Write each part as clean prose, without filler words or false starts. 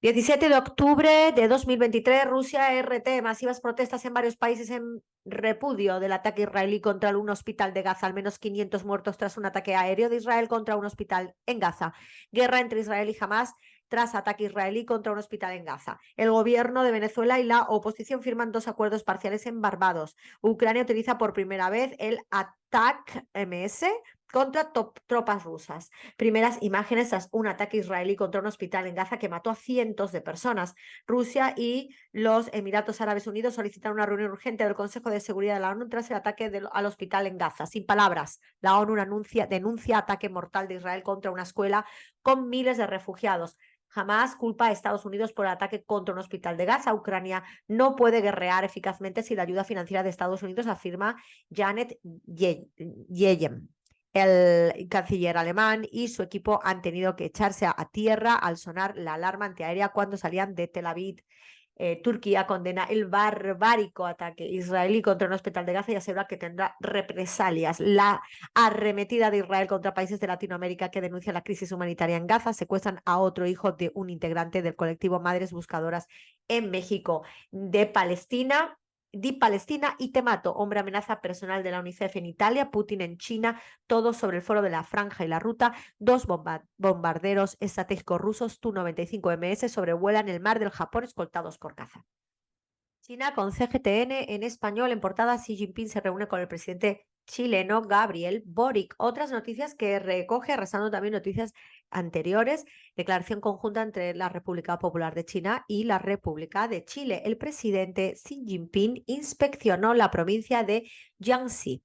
17 de octubre de 2023, Rusia RT, masivas protestas en varios países en repudio del ataque israelí contra un hospital de Gaza, al menos 500 muertos tras un ataque aéreo de Israel contra un hospital en Gaza. Guerra entre Israel y Hamas tras ataque israelí contra un hospital en Gaza. El gobierno de Venezuela y la oposición firman 2 acuerdos parciales en Barbados. Ucrania utiliza por primera vez el ATACMS contra tropas rusas. Primeras imágenes tras un ataque israelí contra un hospital en Gaza que mató a cientos de personas. Rusia y los Emiratos Árabes Unidos solicitan una reunión urgente del Consejo de Seguridad de la ONU tras el ataque al hospital en Gaza. Sin palabras, la ONU denuncia ataque mortal de Israel contra una escuela con miles de refugiados. Jamás culpa a Estados Unidos por el ataque contra un hospital de Gaza. Ucrania no puede guerrear eficazmente sin la ayuda financiera de Estados Unidos, afirma Janet Yellen. El canciller alemán y su equipo han tenido que echarse a tierra al sonar la alarma antiaérea cuando salían de Tel Aviv. Turquía condena el barbárico ataque israelí contra un hospital de Gaza y asegura que tendrá represalias. La arremetida de Israel contra países de Latinoamérica que denuncian la crisis humanitaria en Gaza secuestran a otro hijo de un integrante del colectivo Madres Buscadoras en México. De Palestina y te mato, hombre amenaza personal de la UNICEF en Italia, Putin en China, todo sobre el foro de la Franja y la Ruta, 2 bombarderos estratégicos rusos Tu-95MS sobrevuelan el mar del Japón escoltados por caza. China con CGTN en español en portada, Xi Jinping se reúne con el presidente chileno Gabriel Boric. Otras noticias que recoge, arrasando también noticias anteriores, declaración conjunta entre la República Popular de China y la República de Chile. El presidente Xi Jinping inspeccionó la provincia de Jiangxi.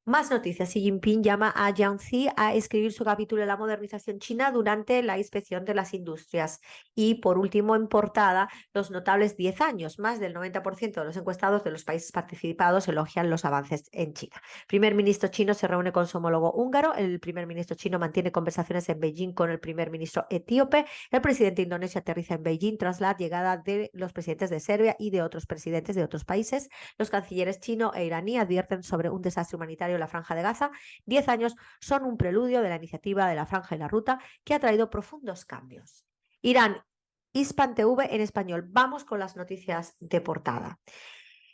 Más noticias. Xi Jinping llama a Jiangxi a escribir su capítulo de la modernización china durante la inspección de las industrias. Y por último, en portada, los notables 10 años. Más del 90% de los encuestados de los países participados elogian los avances en China. El primer ministro chino se reúne con su homólogo húngaro. El primer ministro chino mantiene conversaciones en Beijing con el primer ministro etíope. El presidente indonesio aterriza en Beijing tras la llegada de los presidentes de Serbia y de otros presidentes de otros países. Los cancilleres chino e iraní advierten sobre un desastre humanitario en la Franja de Gaza. 10 años son un preludio de la iniciativa de la Franja y la Ruta que ha traído profundos cambios. Irán, Hispan TV en español. Vamos con las noticias de portada.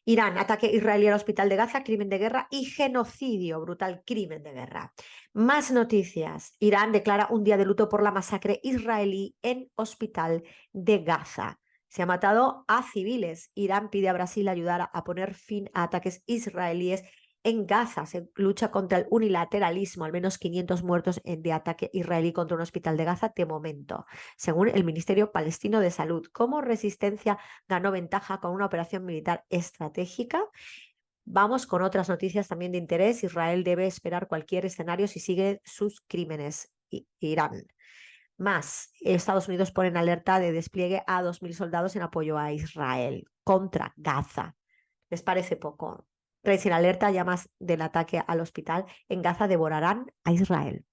Irán, ataque israelí al hospital de Gaza, crimen de guerra y genocidio, brutal crimen de guerra. Más noticias. Irán declara un día de luto por la masacre israelí en hospital de Gaza. Se ha matado a civiles. Irán pide a Brasil ayudar a poner fin a ataques israelíes en Gaza. Se lucha contra el unilateralismo, al menos 500 muertos de ataque israelí contra un hospital de Gaza de momento, según el Ministerio Palestino de Salud. ¿Cómo resistencia ganó ventaja con una operación militar estratégica? Vamos con otras noticias también de interés. Israel debe esperar cualquier escenario si sigue sus crímenes. Irán. Más, Estados Unidos pone en alerta de despliegue a 2.000 soldados en apoyo a Israel contra Gaza. ¿Les parece poco? Recién alerta, llamas del ataque al hospital en Gaza devorarán a Israel.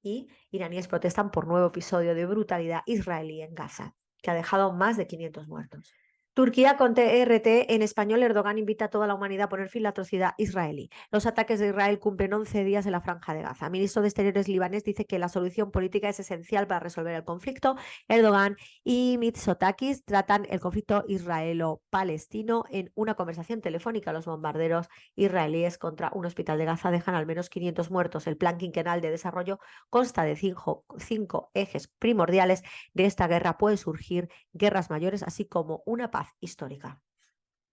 Y iraníes protestan por nuevo episodio de brutalidad israelí en Gaza, que ha dejado más de 500 muertos. Turquía con TRT en español. Erdogan invita a toda la humanidad a poner fin a la atrocidad israelí. Los ataques de Israel cumplen 11 días en la Franja de Gaza. El ministro de Exteriores libanés dice que la solución política es esencial para resolver el conflicto. Erdogan y Mitsotakis tratan el conflicto israelo-palestino en una conversación telefónica. Los bombarderos israelíes contra un hospital de Gaza dejan al menos 500 muertos. El plan quinquenal de desarrollo consta de 5 ejes primordiales. De esta guerra pueden surgir guerras mayores, así como una paz histórica.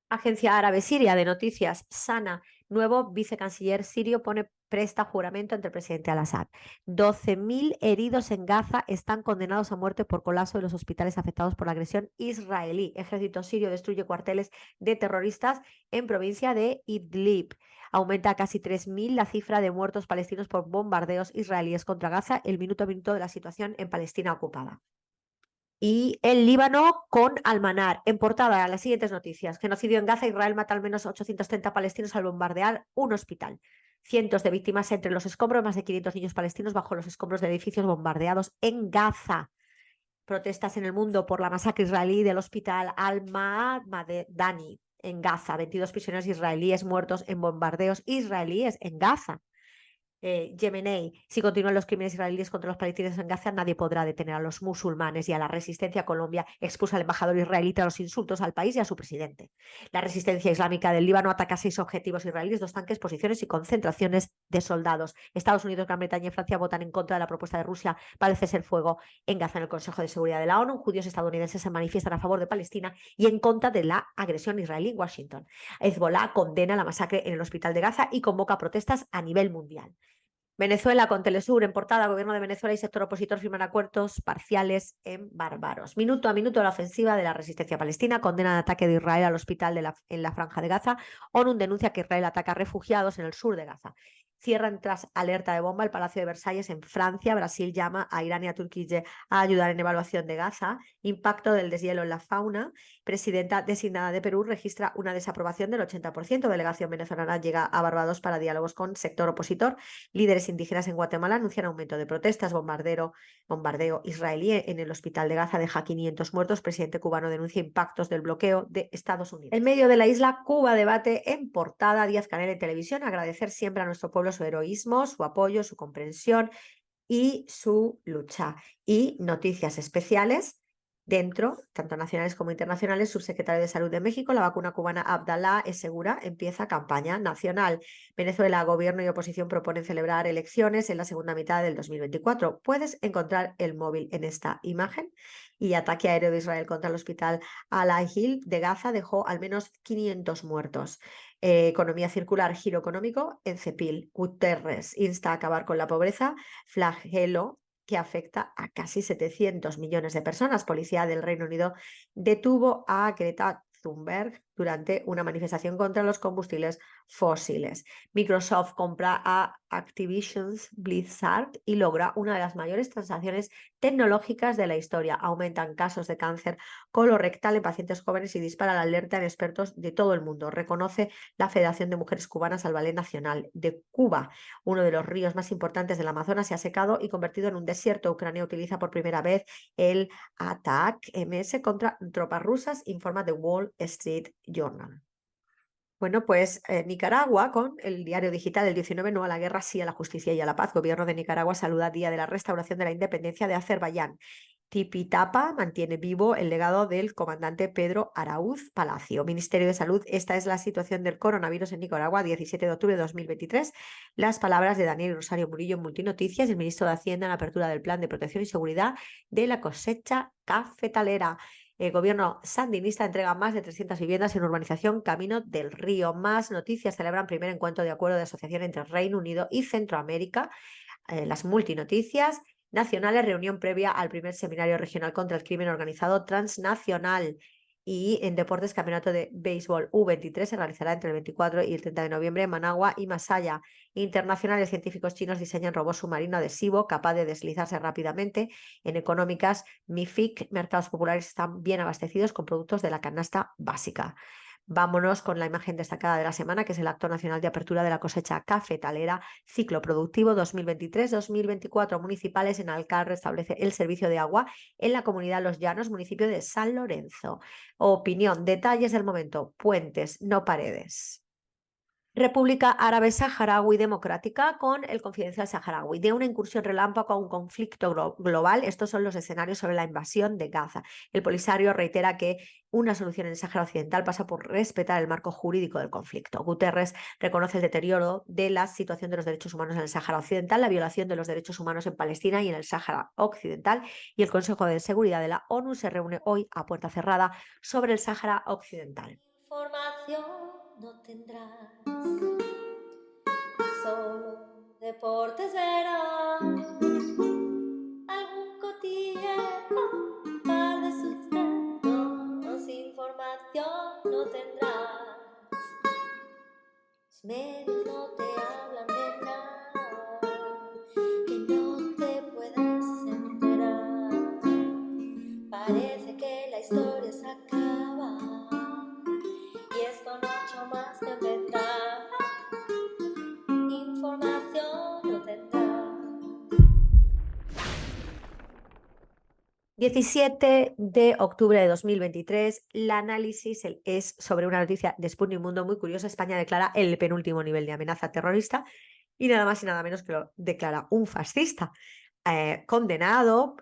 Agencia árabe siria de noticias, Sana, nuevo vicecanciller sirio, presta juramento ante el presidente al-Assad. 12.000 heridos en Gaza están condenados a muerte por colapso de los hospitales afectados por la agresión israelí. Ejército sirio destruye cuarteles de terroristas en provincia de Idlib. Aumenta a casi 3.000 la cifra de muertos palestinos por bombardeos israelíes contra Gaza, el minuto a minuto de la situación en Palestina ocupada. Y el Líbano con Almanar. En portada, las siguientes noticias. Genocidio en Gaza. Israel mata al menos 830 palestinos al bombardear un hospital. Cientos de víctimas entre los escombros. Más de 500 niños palestinos bajo los escombros de edificios bombardeados en Gaza. Protestas en el mundo por la masacre israelí del hospital Al-Madani. en Gaza, 22 prisioneros israelíes muertos en bombardeos israelíes en Gaza. Yemenei, si continúan los crímenes israelíes contra los palestinos en Gaza, nadie podrá detener a los musulmanes y a la resistencia. Colombia expulsa al embajador israelí tras los insultos al país y a su presidente. La resistencia islámica del Líbano ataca 6 objetivos israelíes, 2 tanques, posiciones y concentraciones de soldados. Estados Unidos, Gran Bretaña y Francia votan en contra de la propuesta de Rusia para el cese el fuego en Gaza en el Consejo de Seguridad de la ONU. Judíos estadounidenses se manifiestan a favor de Palestina y en contra de la agresión israelí en Washington. Hezbollah condena la masacre en el hospital de Gaza y convoca protestas a nivel mundial. Venezuela con Telesur en portada, gobierno de Venezuela y sector opositor firman acuerdos parciales en Bárbaros. Minuto a minuto la ofensiva de la resistencia palestina, condena el ataque de Israel al hospital en la Franja de Gaza. ONU denuncia que Israel ataca a refugiados en el sur de Gaza. Cierran tras alerta de bomba el Palacio de Versalles en Francia. Brasil llama a Irán y a Turquía a ayudar en evaluación de Gaza. Impacto del deshielo en la fauna. Presidenta designada de Perú registra una desaprobación del 80%. Delegación venezolana llega a Barbados para diálogos con sector opositor. Líderes indígenas en Guatemala anuncian aumento de protestas. Bombardeo israelí en el hospital de Gaza deja 500 muertos. Presidente cubano denuncia impactos del bloqueo de Estados Unidos. En medio de la isla, Cuba debate en portada. Díaz-Canel en televisión. Agradecer siempre a nuestro pueblo su heroísmo, su apoyo, su comprensión y su lucha. Y noticias especiales dentro, tanto nacionales como internacionales. Subsecretario de Salud de México, la vacuna cubana Abdalá es segura, empieza campaña nacional. Venezuela, gobierno y oposición proponen celebrar elecciones en la segunda mitad del 2024. Puedes encontrar el móvil en esta imagen. Y ataque aéreo de Israel contra el hospital Al-Ahil de Gaza dejó al menos 500 muertos. Economía circular, giro económico en CEPIL. Guterres insta a acabar con la pobreza, flagelo que afecta a casi 700 millones de personas. Policía del Reino Unido detuvo a Greta Thunberg durante una manifestación contra los combustibles fósiles. Microsoft compra a Activision Blizzard y logra una de las mayores transacciones tecnológicas de la historia. Aumentan casos de cáncer colorectal en pacientes jóvenes y dispara la alerta en expertos de todo el mundo. Reconoce la Federación de Mujeres Cubanas al Ballet Nacional de Cuba. Uno de los ríos más importantes del Amazonas se ha secado y convertido en un desierto. Ucrania utiliza por primera vez el ATAC-MS contra tropas rusas, informa The Wall Street Journal. Bueno, pues Nicaragua, con el diario digital del 19, no a la guerra, sí a la justicia y a la paz. Gobierno de Nicaragua saluda Día de la Restauración de la Independencia de Azerbaiyán. Tipitapa mantiene vivo el legado del comandante Pedro Araúz Palacio. Ministerio de Salud, esta es la situación del coronavirus en Nicaragua, 17 de octubre de 2023. Las palabras de Daniel Rosario Murillo en Multinoticias, el ministro de Hacienda en la apertura del Plan de Protección y Seguridad de la cosecha cafetalera. El gobierno sandinista entrega más de 300 viviendas en urbanización Camino del Río. Más noticias, celebran primer encuentro de acuerdo de asociación entre Reino Unido y Centroamérica. Las multinoticias nacionales, reunión previa al primer seminario regional contra el crimen organizado transnacional. Y en deportes, campeonato de béisbol U23 se realizará entre el 24 y el 30 de noviembre en Managua y Masaya. Internacionales, científicos chinos diseñan robot submarino adhesivo capaz de deslizarse rápidamente. En económicas, MIFIC, mercados populares están bien abastecidos con productos de la canasta básica. Vámonos con la imagen destacada de la semana, que es el Acto Nacional de Apertura de la Cosecha Cafetalera, ciclo productivo 2023-2024. Municipales en Alcar restablece el servicio de agua en la comunidad Los Llanos, municipio de San Lorenzo. Opinión, detalles del momento, puentes, no paredes. República Árabe Saharaui Democrática con el Confidencial Saharaui. De una incursión relámpago a un conflicto global, estos son los escenarios sobre la invasión de Gaza. El Polisario reitera que una solución en el Sáhara Occidental pasa por respetar el marco jurídico del conflicto. Guterres reconoce el deterioro de la situación de los derechos humanos en el Sáhara Occidental, la violación de los derechos humanos en Palestina y en el Sáhara Occidental, y el Consejo de Seguridad de la ONU se reúne hoy a puerta cerrada sobre el Sáhara Occidental. Información no tendrás, solo deportes verás, algún cotilleo, un par de sustratos, información no tendrás, los medios no te hablan de nada que no te puedas enterar, parece que la historia se acaba y es con 8 más que empezar. Información no tendrás. 17 de octubre de 2023, el análisis es sobre una noticia de Sputnik Mundo muy curiosa. España declara el penúltimo nivel de amenaza terrorista y nada más y nada menos que lo declara un fascista, condenado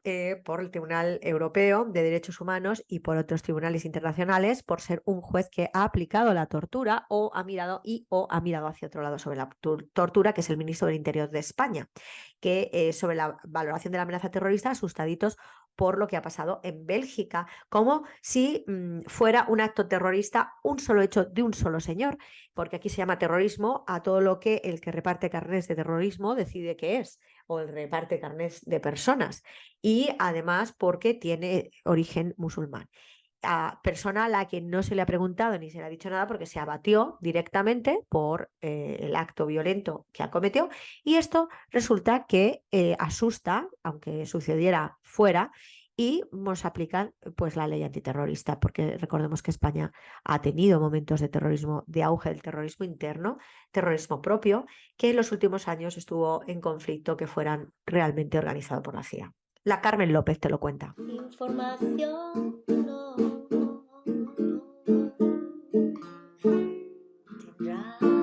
por el Tribunal Europeo de Derechos Humanos y por otros tribunales internacionales por ser un juez que ha aplicado la tortura o ha mirado hacia otro lado sobre la tortura, que es el ministro del Interior de España, que sobre la valoración de la amenaza terrorista, asustaditos por lo que ha pasado en Bélgica, como si fuera un acto terrorista un solo hecho de un solo señor, porque aquí se llama terrorismo a todo lo que el que reparte carnés de terrorismo decide que es, o el reparte carnés de personas, y además porque tiene origen musulmán. A persona a la que no se le ha preguntado ni se le ha dicho nada porque se abatió directamente por el acto violento que acometió, y esto resulta que asusta, aunque sucediera fuera, y nos aplican pues la ley antiterrorista, porque recordemos que España ha tenido momentos de terrorismo, de auge del terrorismo interno, terrorismo propio, que en los últimos años estuvo en conflicto que fueran realmente organizado por la CIA. La Carmen López te lo cuenta. Información no tendrá.